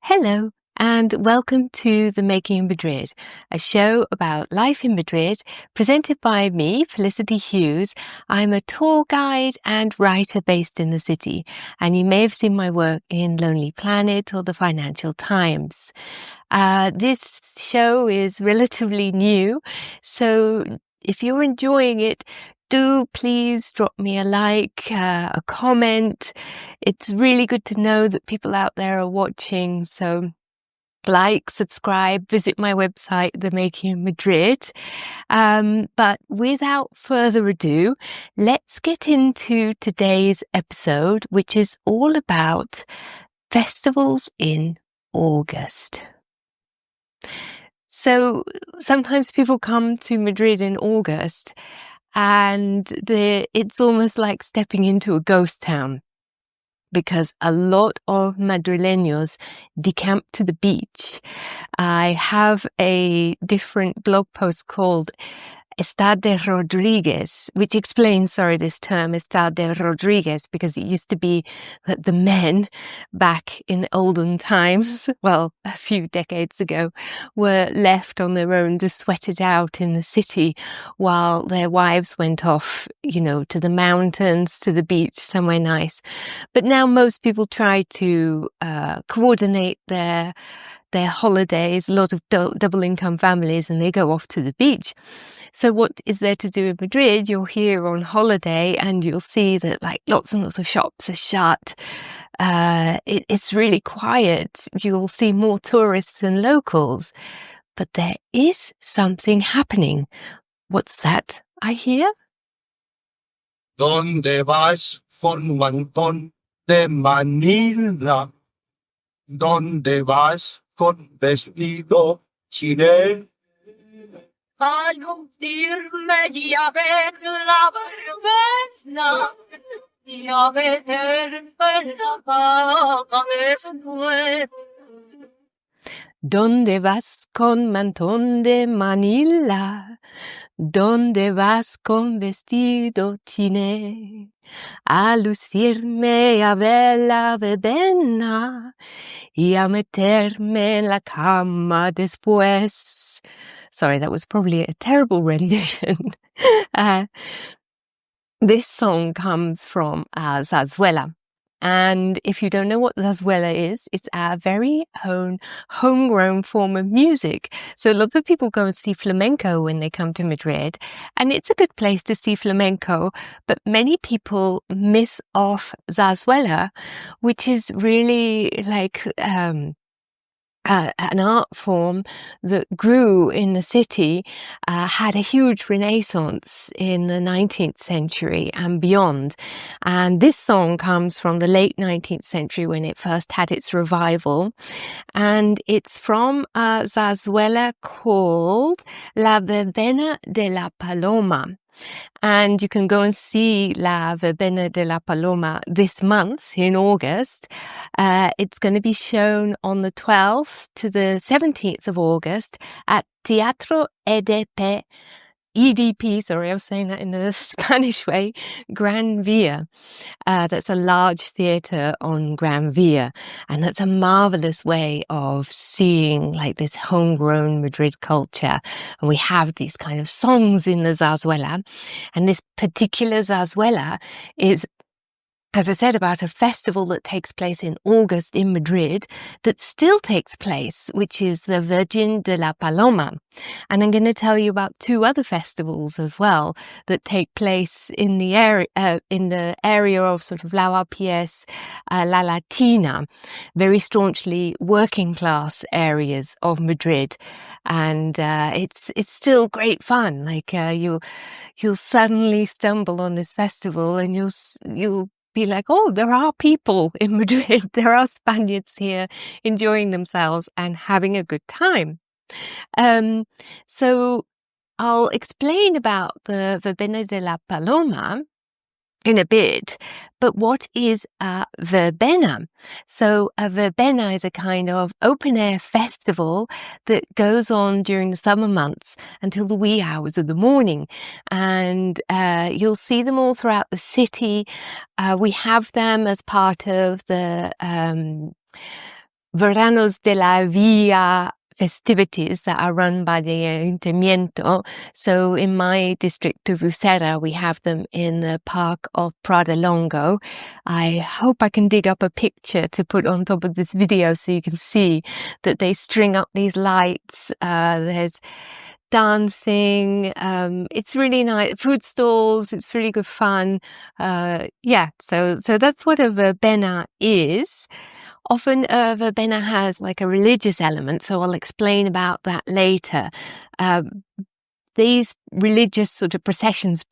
Hello, and welcome to The Making in Madrid, a show about life in Madrid, presented by me, Felicity Hughes. I'm a tour guide and writer based in the city, and you may have seen my work in Lonely Planet or the Financial Times. This show is relatively new, so if you're enjoying it, do please drop me a like, a comment. It's really good to know that people out there are watching. So like, subscribe, visit my website, The Making in Madrid. But without further ado, let's get into today's episode, which is all about festivals in August. So sometimes people come to Madrid in August and it's almost like stepping into a ghost town because a lot of Madrileños decamp to the beach. I have a different blog post called Estar de Rodriguez, which explains, this term, Estar de Rodriguez, because it used to be that the men back in the olden times, well, a few decades ago, were left on their own to sweat it out in the city while their wives went off, to the mountains, to the beach, somewhere nice. But now most people try to coordinate their holidays, a lot of double income families, and they go off to the beach. So what is there to do in Madrid? You're here on holiday and you'll see that lots and lots of shops are shut. It's really quiet. You'll see more tourists than locals. But there is something happening. What's that I hear? ¿Dónde vas con manton de manila? ¿Dónde vas con vestido chinés? A lucirme y a ver la verbena y a ver la cama después. ¿Dónde vas con mantón de manila? ¿Dónde vas con vestido chinés? A lucirme a ver la verbena y a meterme en la cama después. Sorry, that was probably a terrible rendition. This song comes from zarzuela. And if you don't know what zarzuela is, it's our very own homegrown form of music. So lots of people go and see flamenco when they come to Madrid, and it's a good place to see flamenco, but many people miss off zarzuela, which is really an art form that grew in the city, had a huge renaissance in the 19th century and beyond. And this song comes from the late 19th century when it first had its revival. And it's from a zarzuela called La Verbena de la Paloma. And you can go and see La Verbena de la Paloma this month in August. It's going to be shown on the 12th to the 17th of August at Teatro EDP, sorry, I was saying that in the Spanish way, Gran Via. That's a large theatre on Gran Via. And that's a marvellous way of seeing this homegrown Madrid culture. And we have these kind of songs in the zarzuela. And this particular zarzuela is, as I said, about a festival that takes place in August in Madrid that still takes place, which is the Virgen de la Paloma. And I'm going to tell you about two other festivals as well that take place in the area of sort of Lavapiés, La Latina, very staunchly working class areas of Madrid. And it's still great fun. You'll suddenly stumble on this festival and you'll be like, oh, there are people in Madrid. There are Spaniards here enjoying themselves and having a good time. So I'll explain about the Verbena de la Paloma in a bit, but what is a verbena? So a verbena is a kind of open-air festival that goes on during the summer months until the wee hours of the morning. And you'll see them all throughout the city. We have them as part of the Veranos de la Villa festivities that are run by the Ayuntamiento. So in my district of Usera, we have them in the park of Pradalongo. I hope I can dig up a picture to put on top of this video so you can see that they string up these lights. There's dancing. It's really nice. Food stalls. It's really good fun. So that's what a verbena is. Often verbena has like a religious element, so I'll explain about that later. These religious sort of processions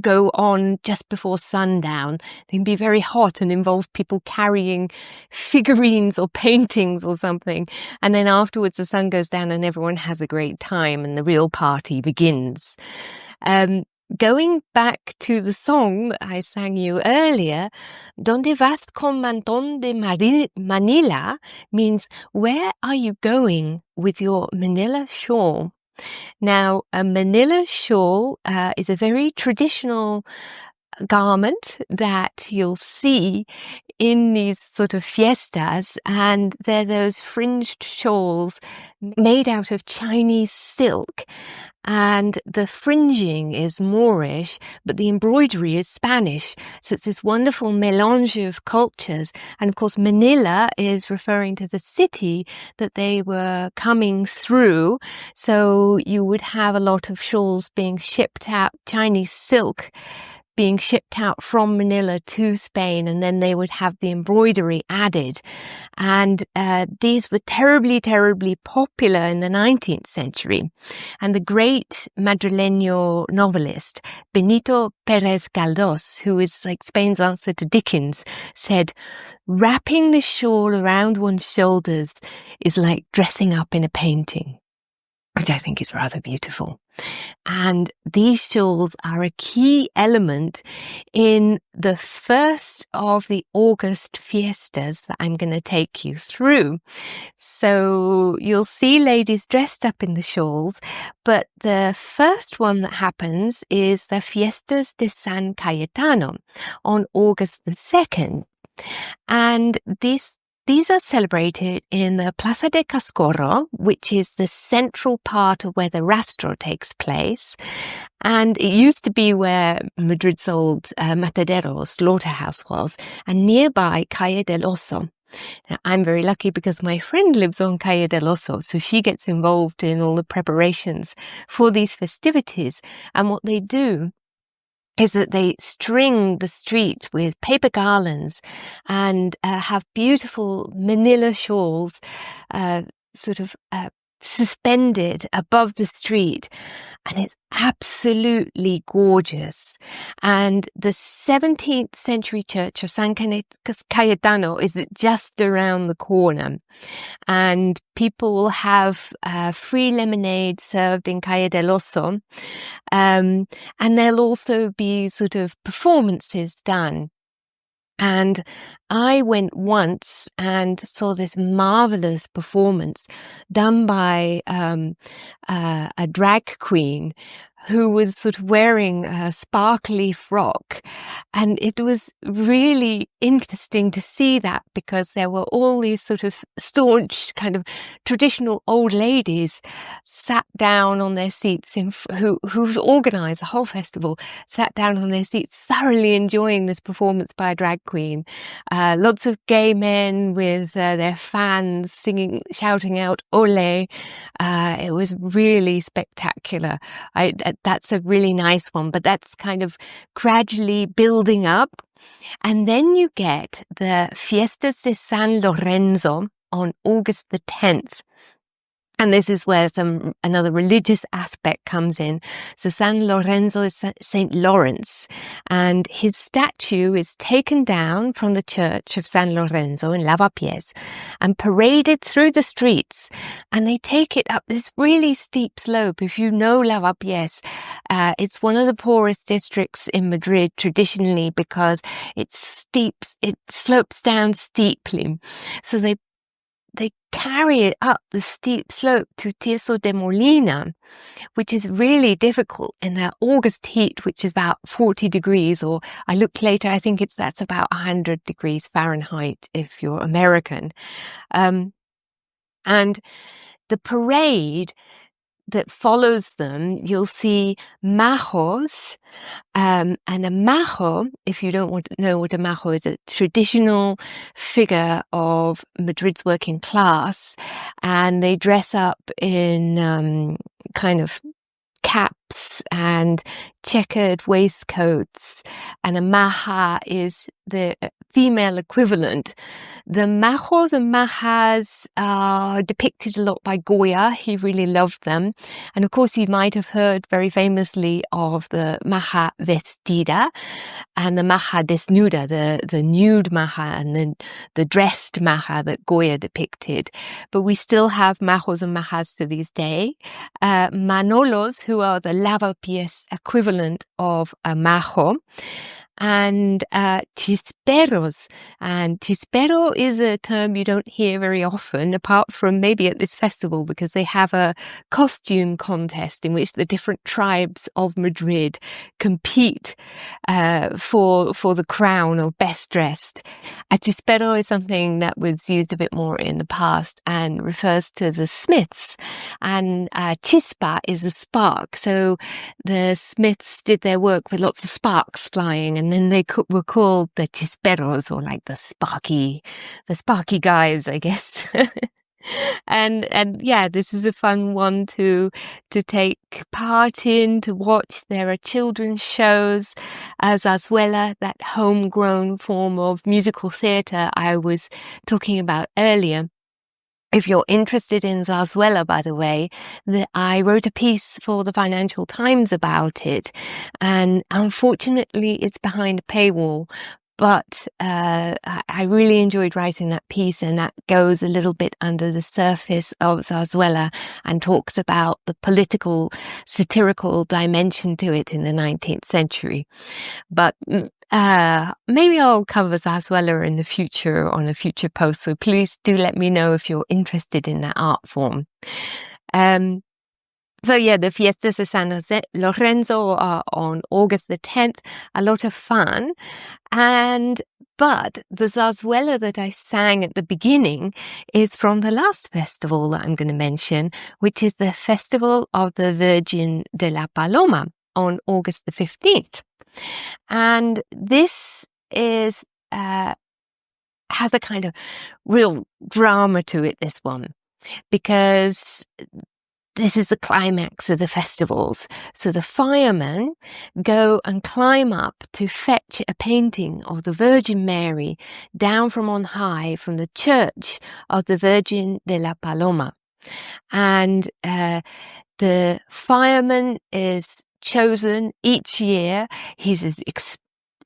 go on just before sundown. They can be very hot and involve people carrying figurines or paintings or something. And then afterwards the sun goes down and everyone has a great time and the real party begins. Going back to the song I sang you earlier, ¿Dónde vas con manton de manila? Means, where are you going with your manila shawl? Now, a manila shawl is a very traditional garment that you'll see in these sort of fiestas, and they're those fringed shawls made out of Chinese silk. And the fringing is Moorish, but the embroidery is Spanish. So it's this wonderful mélange of cultures. And of course, Manila is referring to the city that they were coming through. So you would have a lot of shawls being shipped out, Chinese silk being shipped out from Manila to Spain, and then they would have the embroidery added. And these were terribly, terribly popular in the 19th century. And the great Madrileño novelist, Benito Pérez Galdós, who is like Spain's answer to Dickens, said, "Wrapping the shawl around one's shoulders is like dressing up in a painting," which I think is rather beautiful. And these shawls are a key element in the first of the August fiestas that I'm going to take you through. So you'll see ladies dressed up in the shawls, but the first one that happens is the Fiestas de San Cayetano on August the 2nd. And these are celebrated in the Plaza de Cascorro, which is the central part of where the rastro takes place. And it used to be where Madrid's old matadero or slaughterhouse was, and nearby Calle del Oso. Now, I'm very lucky because my friend lives on Calle del Oso, so she gets involved in all the preparations for these festivities. And what they do is that they string the street with paper garlands and have beautiful manila shawls suspended above the street. And it's absolutely gorgeous. And the 17th century church of San Cayetano is just around the corner. And people will have free lemonade served in Calle del Oso. And there'll also be sort of performances done. And I went once and saw this marvelous performance done by a drag queen who was sort of wearing a sparkly frock. And it was really interesting to see that, because there were all these sort of staunch kind of traditional old ladies sat down on their seats who organised the whole festival, sat down on their seats thoroughly enjoying this performance by a drag queen. Lots of gay men with their fans singing, shouting out "Ole." It was really spectacular. That's a really nice one, but that's kind of gradually building up. And then you get the Fiestas de San Lorenzo on August the 10th. And this is where another religious aspect comes in. So San Lorenzo is Saint Lawrence, and his statue is taken down from the church of San Lorenzo in Lavapiés and paraded through the streets. And they take it up this really steep slope. If you know Lavapiés, it's one of the poorest districts in Madrid traditionally because it slopes down steeply. So they carry it up the steep slope to Tirso de Molina, which is really difficult in the August heat, which is about 40 degrees, or I looked later, I think that's about 100 degrees Fahrenheit if you're American. And the parade that follows them, you'll see majos, and a majo, if you don't know what a majo is, a traditional figure of Madrid's working class, and they dress up in kind of caps and checkered waistcoats, and a maja is the female equivalent. The majos and majas are depicted a lot by Goya. He really loved them. And of course, you might have heard very famously of the maja vestida and the maja desnuda, the nude maja and then the dressed maja that Goya depicted. But we still have majos and majas to this day. Manolos, who are the Lavapiés equivalent of a majo, and chisperos. And chispero is a term you don't hear very often, apart from maybe at this festival, because they have a costume contest in which the different tribes of Madrid compete for the crown of best dressed. A chispero is something that was used a bit more in the past and refers to the smiths. And chispa is a spark. So the smiths did their work with lots of sparks flying, and then they were called the chisperos, or like the sparky guys, I guess. and yeah, this is a fun one to take part in, to watch. There are children's shows, zarzuela, that homegrown form of musical theatre I was talking about earlier. If you're interested in zarzuela, by the way, I wrote a piece for the Financial Times about it, and unfortunately it's behind a paywall. But I really enjoyed writing that piece, and that goes a little bit under the surface of zarzuela and talks about the political, satirical dimension to it in the 19th century. But maybe I'll cover zarzuela in the future on a future post, so please do let me know if you're interested in that art form. So yeah, the Fiestas de San Lorenzo are on August the 10th. A lot of fun. But the zarzuela that I sang at the beginning is from the last festival that I'm going to mention, which is the Festival of the Virgin de la Paloma on August the 15th. And this is has a kind of real drama to it, this one, because this is the climax of the festivals. So the firemen go and climb up to fetch a painting of the Virgin Mary down from on high from the church of the Virgin de la Paloma. And the fireman is chosen each year. He's an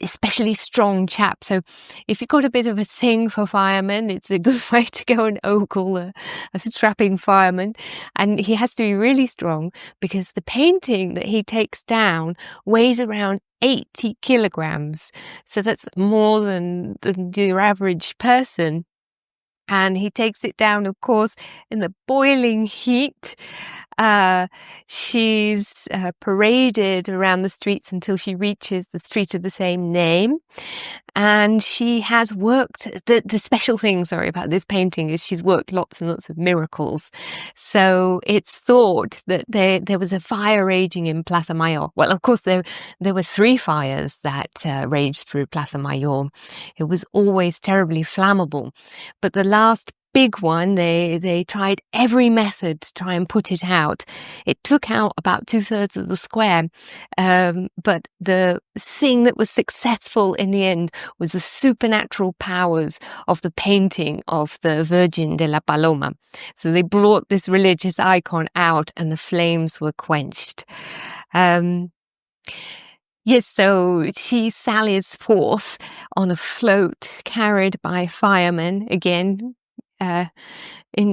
especially strong chap. So if you've got a bit of a thing for firemen, it's a good way to go and ogle a strapping fireman. And he has to be really strong, because the painting that he takes down weighs around 80 kilograms. So that's more than your average person. And he takes it down, of course, in the boiling heat. She's paraded around the streets until she reaches the street of the same name. And she has worked, the special thing, about this painting is she's worked lots and lots of miracles. So it's thought that there was a fire raging in Plaza Mayor. Well, of course, there were 3 fires that raged through Plaza Mayor. It was always terribly flammable. But the last big one, they tried every method to try and put it out. It took out about 2/3 of the square. But the thing that was successful in the end was the supernatural powers of the painting of the Virgin de la Paloma. So they brought this religious icon out and the flames were quenched. Yes, so she sallies forth on a float carried by firemen. Again,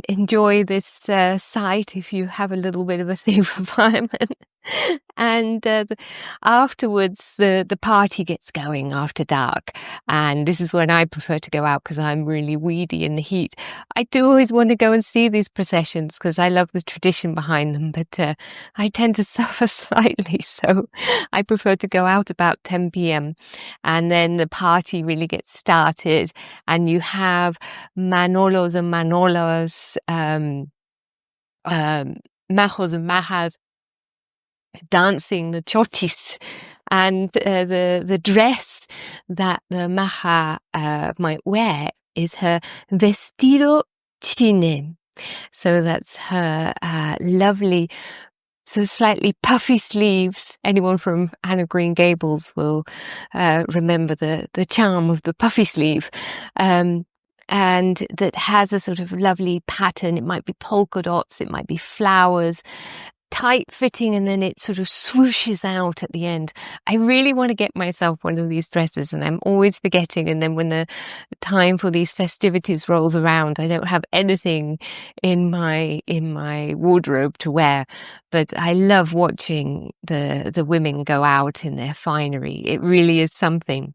enjoy this sight if you have a little bit of a thing for firemen. And afterwards, the party gets going after dark. And this is when I prefer to go out because I'm really weedy in the heat. I do always want to go and see these processions because I love the tradition behind them, but I tend to suffer slightly. So I prefer to go out about 10 p.m. And then the party really gets started. And you have Manolos and Manolas, majos and majas dancing the chotis, and the dress that the maja might wear is her vestido chinés. So that's her lovely, so slightly puffy sleeves. Anyone from Anne of Green Gables will remember the charm of the puffy sleeve. And that has a sort of lovely pattern. It might be polka dots, it might be flowers, tight fitting, and then it sort of swooshes out at the end. I really want to get myself one of these dresses, and I'm always forgetting. And then when the time for these festivities rolls around, I don't have anything in my wardrobe to wear. But I love watching the women go out in their finery. It really is something.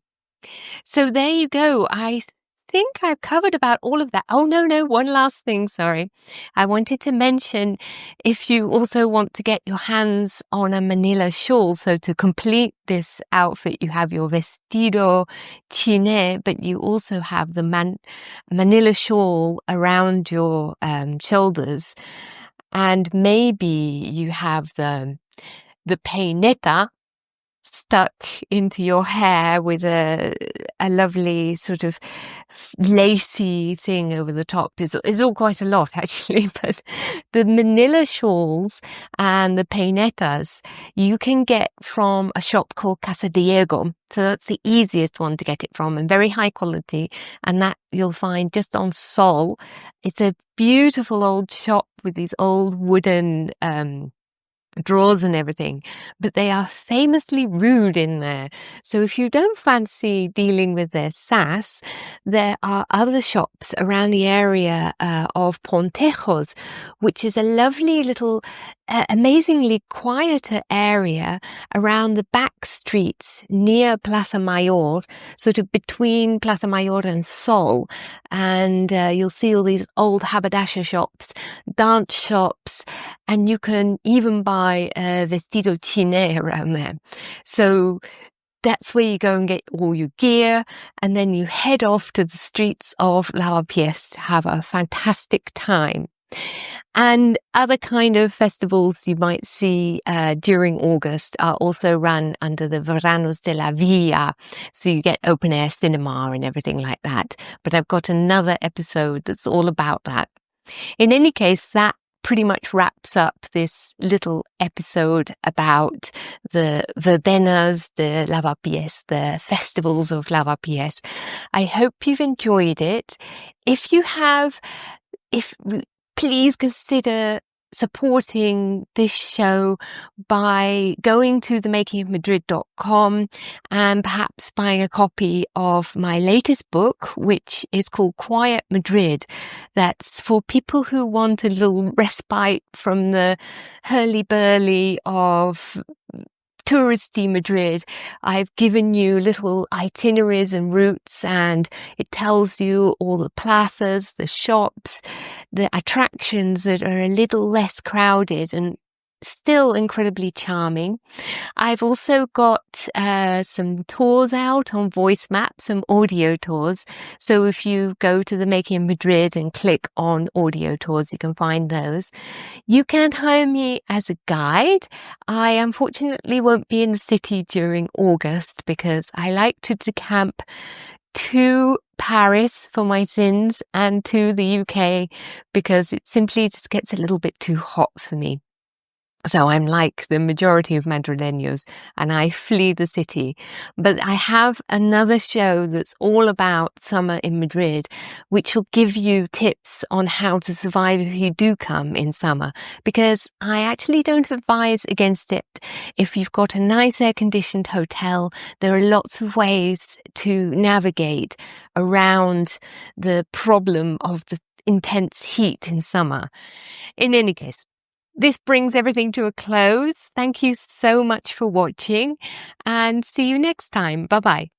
So there you go. I think I've covered about all of that. Oh, no, one last thing, sorry. I wanted to mention, if you also want to get your hands on a manila shawl, so to complete this outfit, you have your vestido chinés, but you also have the manila shawl around your shoulders, and maybe you have the peineta stuck into your hair with a lovely sort of lacy thing over the top. Is all quite a lot, actually, but the manila shawls and the peinetas you can get from a shop called Casa Diego. So that's the easiest one to get it from, and very high quality, and that you'll find just on Sol. It's a beautiful old shop with these old wooden drawers and everything, but they are famously rude in there. So if you don't fancy dealing with their sass, there are other shops around the area of Pontejos, which is a lovely little, amazingly quieter area around the back streets near Plaza Mayor, sort of between Plaza Mayor and Sol. And you'll see all these old haberdasher shops, dance shops, and you can even buy a vestido chinés around there. So that's where you go and get all your gear, and then you head off to the streets of Lavapiés to have a fantastic time. And other kind of festivals you might see during August are also run under the Veranos de la Villa. So you get open air cinema and everything like that. But I've got another episode that's all about that. In any case, that pretty much wraps up this little episode about the verbenas de Lavapiés, the festivals of Lavapiés. I hope you've enjoyed it. If you have, please consider supporting this show by going to themakingofmadrid.com and perhaps buying a copy of my latest book, which is called Quiet Madrid. That's for people who want a little respite from the hurly-burly of touristy Madrid. I've given you little itineraries and routes, and it tells you all the plazas, the shops, the attractions that are a little less crowded and still incredibly charming. I've also got some tours out on Voice Map, some audio tours. So if you go to the Making of Madrid and click on audio tours, you can find those. You can hire me as a guide. I unfortunately won't be in the city during August because I like to decamp to Paris for my sins and to the UK because it simply just gets a little bit too hot for me. So I'm like the majority of Madrileños and I flee the city. But I have another show that's all about summer in Madrid, which will give you tips on how to survive if you do come in summer, because I actually don't advise against it. If you've got a nice air-conditioned hotel, there are lots of ways to navigate around the problem of the intense heat in summer. In any case, this brings everything to a close. Thank you so much for watching and see you next time. Bye-bye.